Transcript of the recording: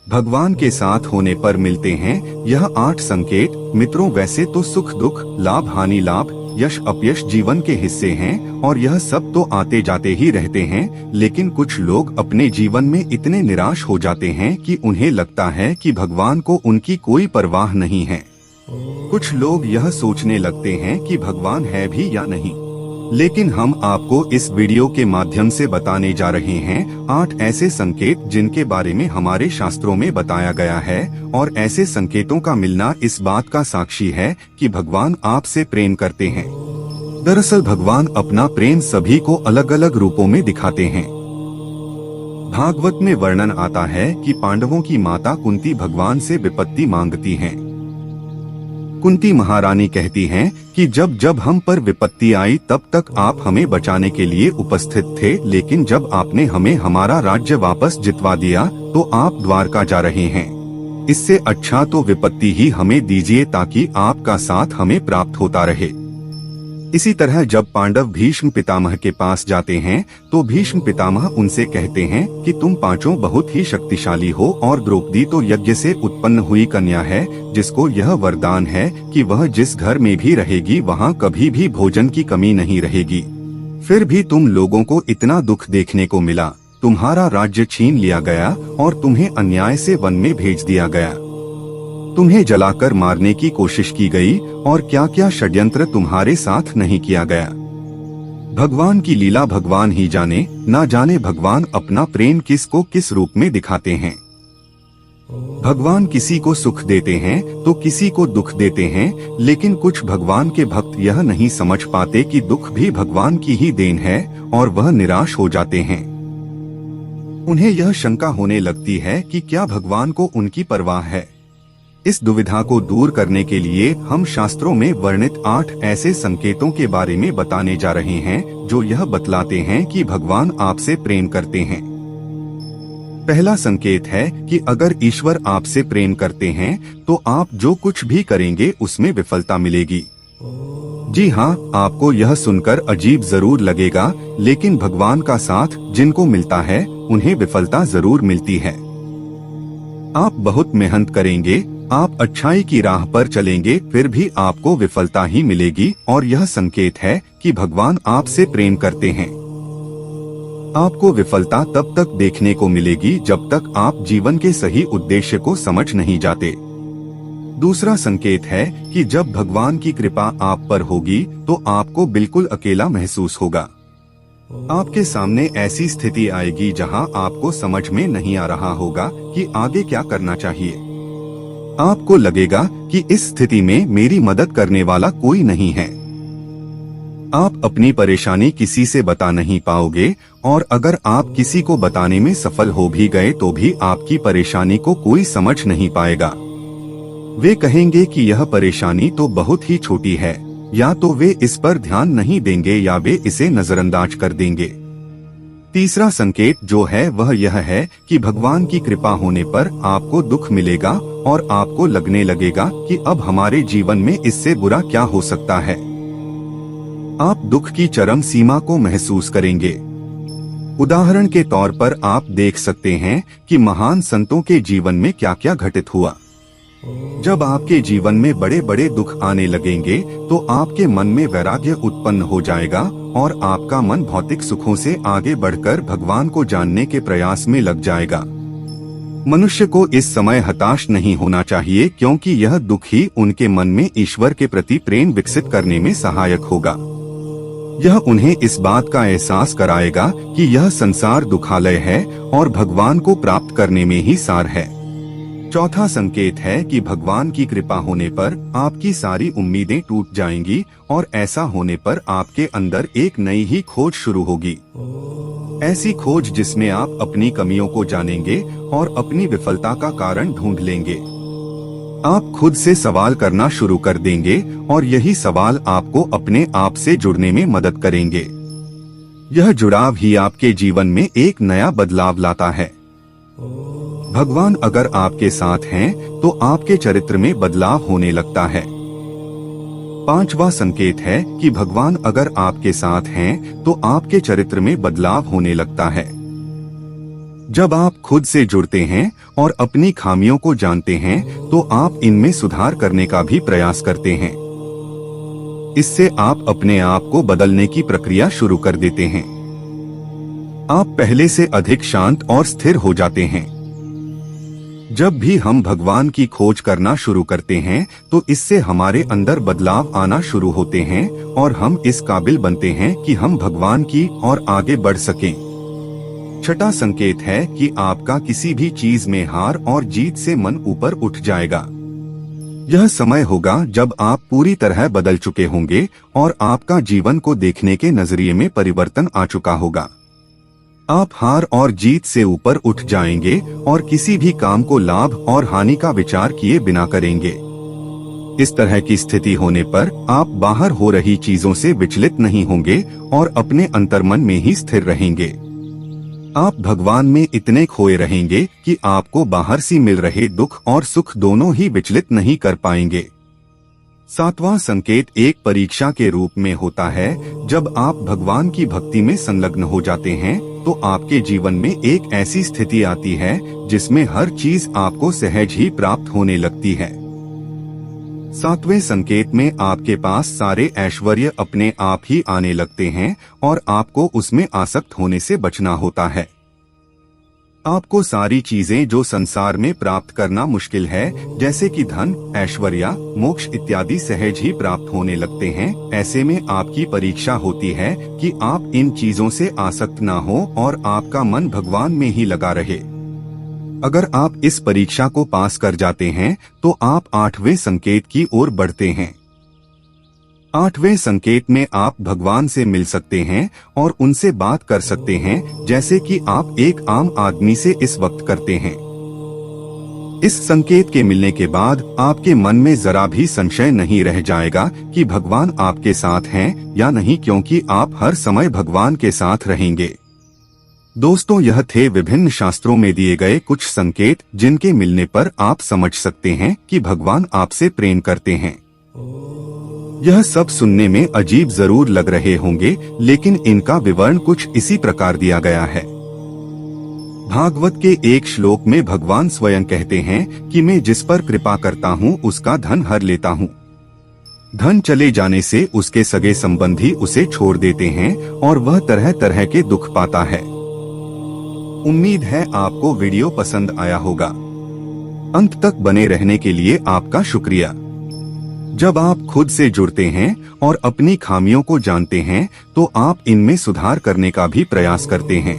भगवान के साथ होने पर मिलते हैं यह 8 संकेत। मित्रों, वैसे तो सुख दुख, लाभ हानि, लाभ यश अपयश जीवन के हिस्से हैं और यह सब तो आते जाते ही रहते हैं, लेकिन कुछ लोग अपने जीवन में इतने निराश हो जाते हैं कि उन्हें लगता है कि भगवान को उनकी कोई परवाह नहीं है। कुछ लोग यह सोचने लगते हैं कि भगवान है भी या नहीं। लेकिन हम आपको इस वीडियो के माध्यम से बताने जा रहे हैं 8 ऐसे संकेत जिनके बारे में हमारे शास्त्रों में बताया गया है, और ऐसे संकेतों का मिलना इस बात का साक्षी है कि भगवान आपसे प्रेम करते हैं। दरअसल भगवान अपना प्रेम सभी को अलग अलग रूपों में दिखाते हैं। भागवत में वर्णन आता है कि पांडवों की माता कुंती भगवान से विपत्ति मांगती हैं। कुंती महारानी कहती हैं कि जब जब हम पर विपत्ति आई तब तक आप हमें बचाने के लिए उपस्थित थे, लेकिन जब आपने हमें हमारा राज्य वापस जितवा दिया तो आप द्वारका जा रहे हैं। इससे अच्छा तो विपत्ति ही हमें दीजिए ताकि आपका साथ हमें प्राप्त होता रहे। इसी तरह जब पांडव भीष्म पितामह के पास जाते हैं तो भीष्म पितामह उनसे कहते हैं कि तुम पांचों बहुत ही शक्तिशाली हो और द्रौपदी तो यज्ञ से उत्पन्न हुई कन्या है, जिसको यह वरदान है कि वह जिस घर में भी रहेगी वहाँ कभी भी भोजन की कमी नहीं रहेगी। फिर भी तुम लोगों को इतना दुख देखने को मिला, तुम्हारा राज्य छीन लिया गया और तुम्हें अन्याय से वन में भेज दिया गया। तुम्हें जलाकर मारने की कोशिश की गई और क्या क्या षड्यंत्र तुम्हारे साथ नहीं किया गया। भगवान की लीला भगवान ही जाने, ना जाने भगवान अपना प्रेम किस को किस रूप में दिखाते हैं। भगवान किसी को सुख देते हैं तो किसी को दुख देते हैं, लेकिन कुछ भगवान के भक्त यह नहीं समझ पाते कि दुख भी भगवान की ही देन है और वह निराश हो जाते हैं। उन्हें यह शंका होने लगती है कि क्या भगवान को उनकी परवाह है। इस दुविधा को दूर करने के लिए हम शास्त्रों में वर्णित 8 ऐसे संकेतों के बारे में बताने जा रहे हैं जो यह बतलाते हैं कि भगवान आपसे प्रेम करते हैं। पहला संकेत है कि अगर ईश्वर आपसे प्रेम करते हैं तो आप जो कुछ भी करेंगे उसमें विफलता मिलेगी। जी हाँ, आपको यह सुनकर अजीब जरूर लगेगा, लेकिन भगवान का साथ जिनको मिलता है उन्हें विफलता जरूर मिलती है। आप बहुत मेहनत करेंगे, आप अच्छाई की राह पर चलेंगे, फिर भी आपको विफलता ही मिलेगी, और यह संकेत है कि भगवान आपसे प्रेम करते हैं। आपको विफलता तब तक देखने को मिलेगी जब तक आप जीवन के सही उद्देश्य को समझ नहीं जाते। दूसरा संकेत है कि जब भगवान की कृपा आप पर होगी तो आपको बिल्कुल अकेला महसूस होगा। आपके सामने ऐसी स्थिति आएगी जहां आपको समझ में नहीं आ रहा होगा कि आगे क्या करना चाहिए। आपको लगेगा कि इस स्थिति में मेरी मदद करने वाला कोई नहीं है। आप अपनी परेशानी किसी से बता नहीं पाओगे, और अगर आप किसी को बताने में सफल हो भी गए तो भी आपकी परेशानी को कोई समझ नहीं पाएगा। वे कहेंगे कि यह परेशानी तो बहुत ही छोटी है, या तो वे इस पर ध्यान नहीं देंगे या वे इसे नजरअंदाज कर देंगे। तीसरा संकेत जो है वह यह है कि भगवान की कृपा होने पर आपको दुख मिलेगा और आपको लगने लगेगा कि अब हमारे जीवन में इससे बुरा क्या हो सकता है। आप दुख की चरम सीमा को महसूस करेंगे। उदाहरण के तौर पर आप देख सकते हैं कि महान संतों के जीवन में क्या क्या घटित हुआ। जब आपके जीवन में बड़े बड़े दुख आने लगेंगे तो आपके मन में वैराग्य उत्पन्न हो जाएगा और आपका मन भौतिक सुखों से आगे बढ़कर भगवान को जानने के प्रयास में लग जाएगा। मनुष्य को इस समय हताश नहीं होना चाहिए, क्योंकि यह दुख ही उनके मन में ईश्वर के प्रति प्रेम विकसित करने में सहायक होगा। यह उन्हें इस बात का एहसास कराएगा कि यह संसार दुखालय है और भगवान को प्राप्त करने में ही सार है। चौथा संकेत है कि भगवान की कृपा होने पर आपकी सारी उम्मीदें टूट जाएंगी, और ऐसा होने पर आपके अंदर एक नई ही खोज शुरू होगी। ऐसी खोज जिसमें आप अपनी कमियों को जानेंगे और अपनी विफलता का कारण ढूंढ लेंगे। आप खुद से सवाल करना शुरू कर देंगे और यही सवाल आपको अपने आप से जुड़ने में मदद करेंगे। यह जुड़ाव ही आपके जीवन में एक नया बदलाव लाता है। भगवान अगर आपके साथ हैं तो आपके चरित्र में बदलाव होने लगता है। पांचवा संकेत है कि भगवान अगर आपके साथ हैं तो आपके चरित्र में बदलाव होने लगता है। जब आप खुद से जुड़ते हैं और अपनी खामियों को जानते हैं तो आप इनमें सुधार करने का भी प्रयास करते हैं। इससे आप अपने आप को बदलने की प्रक्रिया शुरू कर देते हैं। आप पहले से अधिक शांत और स्थिर हो जाते हैं। जब भी हम भगवान की खोज करना शुरू करते हैं तो इससे हमारे अंदर बदलाव आना शुरू होते हैं और हम इस काबिल बनते हैं कि हम भगवान की ओर आगे बढ़ सकें। छठा संकेत है कि आपका किसी भी चीज में हार और जीत से मन ऊपर उठ जाएगा। यह समय होगा जब आप पूरी तरह बदल चुके होंगे और आपका जीवन को देखने के नजरिए में परिवर्तन आ चुका होगा। आप हार और जीत से ऊपर उठ जाएंगे और किसी भी काम को लाभ और हानि का विचार किए बिना करेंगे। इस तरह की स्थिति होने पर आप बाहर हो रही चीजों से विचलित नहीं होंगे और अपने अंतर्मन में ही स्थिर रहेंगे। आप भगवान में इतने खोए रहेंगे कि आपको बाहर से मिल रहे दुख और सुख दोनों ही विचलित नहीं कर पाएंगे। सातवां संकेत एक परीक्षा के रूप में होता है। जब आप भगवान की भक्ति में संलग्न हो जाते हैं तो आपके जीवन में एक ऐसी स्थिति आती है जिसमें हर चीज आपको सहज ही प्राप्त होने लगती है। सातवें संकेत में आपके पास सारे ऐश्वर्य अपने आप ही आने लगते हैं और आपको उसमें आसक्त होने से बचना होता है। आपको सारी चीजें जो संसार में प्राप्त करना मुश्किल है, जैसे कि धन, ऐश्वर्य, मोक्ष इत्यादि सहज ही प्राप्त होने लगते हैं। ऐसे में आपकी परीक्षा होती है कि आप इन चीजों से आसक्त ना हो और आपका मन भगवान में ही लगा रहे। अगर आप इस परीक्षा को पास कर जाते हैं तो आप आठवें संकेत की ओर बढ़ते हैं। आठवें संकेत में आप भगवान से मिल सकते हैं और उनसे बात कर सकते हैं, जैसे कि आप एक आम आदमी से इस वक्त करते हैं। इस संकेत के मिलने के बाद आपके मन में जरा भी संशय नहीं रह जाएगा कि भगवान आपके साथ हैं या नहीं, क्योंकि आप हर समय भगवान के साथ रहेंगे। दोस्तों, यह थे विभिन्न शास्त्रों में दिए गए कुछ संकेत जिनके मिलने पर आप समझ सकते हैं कि भगवान आपसे प्रेम करते हैं। यह सब सुनने में अजीब जरूर लग रहे होंगे, लेकिन इनका विवरण कुछ इसी प्रकार दिया गया है। भागवत के एक श्लोक में भगवान स्वयं कहते हैं कि मैं जिस पर कृपा करता हूँ उसका धन हर लेता हूँ। धन चले जाने से उसके सगे संबंधी उसे छोड़ देते हैं और वह तरह तरह के दुख पाता है। उम्मीद है आपको वीडियो पसंद आया होगा। अंत तक बने रहने के लिए आपका शुक्रिया। जब आप खुद से जुड़ते हैं और अपनी खामियों को जानते हैं तो आप इनमें सुधार करने का भी प्रयास करते हैं।